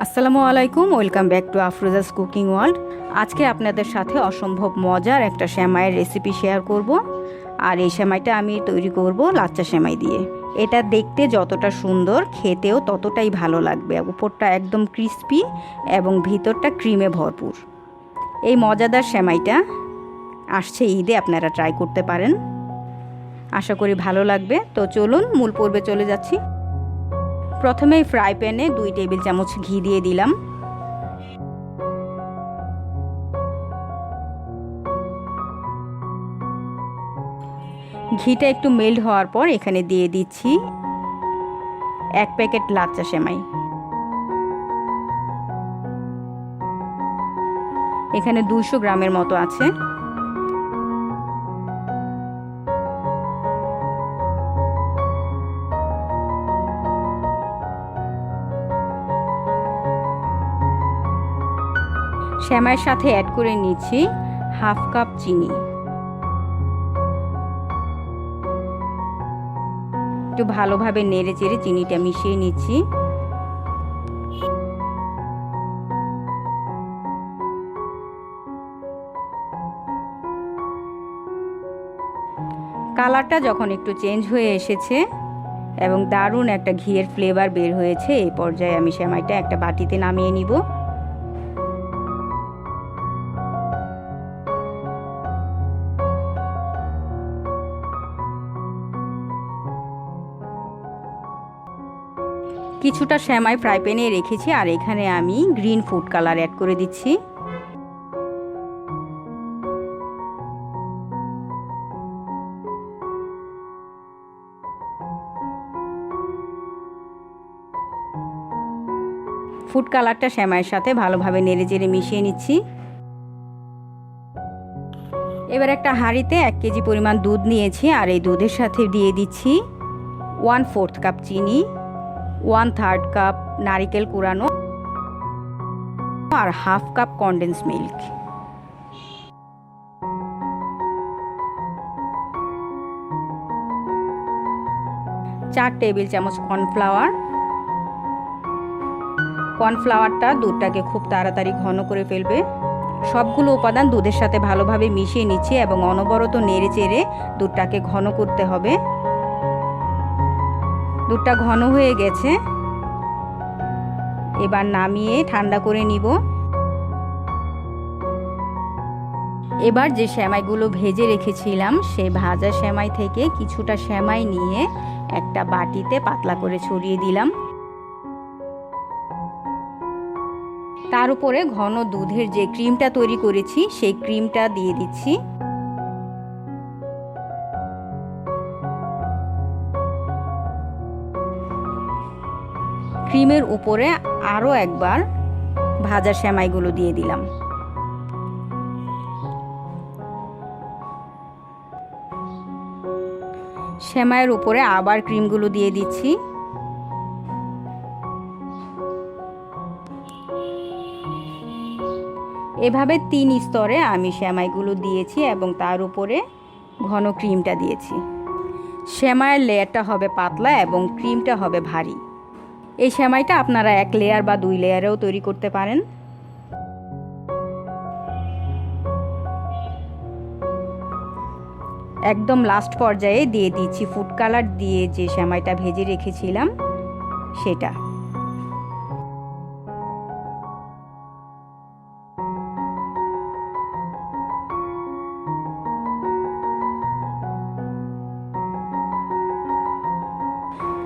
আসসালামু আলাইকুম, welcome back to Afroza's cooking world. আজকে আপনাদের সাথে অসম্ভব মজার একটা সেমাইয়ের রেসিপি শেয়ার করব। আর এই সেমাইটা আমি তৈরি করব লাচ্চা সেমাই দিয়ে। এটা দেখতে যতটা সুন্দর, খেতেও ততটাই ভালো লাগবে। উপরটা একদম ক্রিস্পি এবং ভিতরটা ক্রিমে ভরপুর। এই মজাদার সেমাইটা আসছে ঈদে, আপনারা ট্রাই করতে পারেন। আশা করি ভালো লাগবে। তো চলুন মূল পর্বে চলে যাচ্ছি। প্রথমেই ফ্রাই প্যানে 2 টেবিল চামচ ঘি দিয়ে দিলাম। ঘিটা একটু মেল্ট হওয়ার পর এখানে দিয়ে দিচ্ছি 1 প্যাকেট লাচ্চা সেমাই। এখানে 200 গ্রামের মতো আছে। সেমাইয়ের সাথে অ্যাড করে নিচ্ছি হাফ কাপ চিনি। একটু ভালোভাবে নেড়ে চেড়ে চিনিটা মিশিয়ে নিচ্ছি। কালারটা যখন একটু চেঞ্জ হয়ে এসেছে এবং দারুণ একটা ঘিয়ের ফ্লেভার বের হয়েছে, এই পর্যায়ে আমি সেমাইটা একটা বাটিতে নামিয়ে নিব। কিছুটা সেমাই ফ্রাই প্যানে রেখেছি, আর এখানে আমি গ্রিন ফুড কালার অ্যাড করে দিচ্ছি। ফুড কালারটা সেমাইয়ের সাথে ভালোভাবে নেড়েচেড়ে মিশিয়ে নিচ্ছি। এবার একটা হাঁড়িতে 1 কেজি পরিমাণ দুধ নিয়েছি, আর এই দুধের সাথে দিয়ে দিচ্ছি 1/4 কাপ চিনি, 1/3 কাপ নারিকেল কুড়ানো আর হাফ কাপ কনডেন্স মিল্ক। চার টেবিল চামচ কর্নফ্লাওয়ার। কর্নফ্লাওয়ারটা দুধটাকে খুব তাড়াতাড়ি ঘন করে ফেলবে। সবগুলো উপাদান দুধের সাথে ভালোভাবে মিশিয়ে নিচ্ছি এবং অনবরত নেড়ে চেড়ে দুধটাকে ঘন করতে হবে। দুধটা ঘন হয়ে গেছে, এবার নামিয়ে ঠান্ডা করে নিব। এবার যে সেমাইগুলো ভেজে রেখেছিলাম, সেই ভাজা সেমাই থেকে কিছুটা সেমাই নিয়ে একটা বাটিতে পাতলা করে ছড়িয়ে দিলাম। তার উপরে ঘন দুধের যে ক্রিমটা তৈরি করেছি, সেই ক্রিমটা দিয়ে দিচ্ছি। ক্রিমের উপরে আরও একবার ভাজা সেমাইগুলো দিয়ে দিলাম। সেমাইয়ের উপরে আবার ক্রিমগুলো দিয়ে দিচ্ছি। এভাবে 3 স্তরে আমি সেমাইগুলো দিয়েছি এবং তার উপরে ঘন ক্রিমটা দিয়েছি। সেমাইয়ের লেয়ারটা হবে পাতলা এবং ক্রিমটা হবে ভারী। এই সেমাইটা আপনারা 1 লেয়ার বা 2 লেয়ারেও তৈরি করতে পারেন। একদম লাস্ট পর্যায়ে দিয়ে দিচ্ছি ফুড কালার দিয়ে যে সেমাইটা ভেজে রেখেছিলাম সেটা।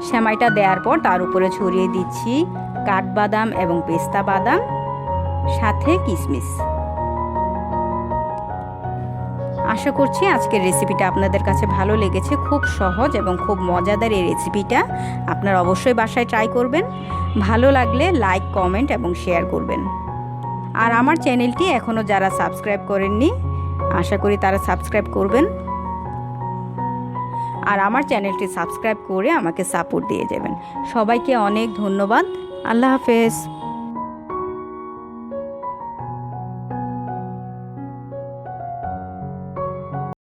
সেমাইটা দেওয়ার পর তার উপরে ছড়িয়ে দিচ্ছি কাঠবাদাম এবং পেস্তা বাদাম, সাথে কিশমিশ। আশা করছি আজকের রেসিপিটা আপনাদের কাছে ভালো লেগেছে। খুব সহজ এবং খুব মজাদার এই রেসিপিটা আপনারা অবশ্যই বাসায় ট্রাই করবেন। ভালো লাগলে লাইক, কমেন্ট এবং শেয়ার করবেন। আর আমার চ্যানেলটি এখনও যারা সাবস্ক্রাইব করেননি, আশা করি তারা সাবস্ক্রাইব করবেন। আর আমার চ্যানেলটি সাবস্ক্রাইব করে আমাকে সাপোর্ট দিয়ে যাবেন। সবাইকে অনেক ধন্যবাদ। আল্লাহ হাফেজ।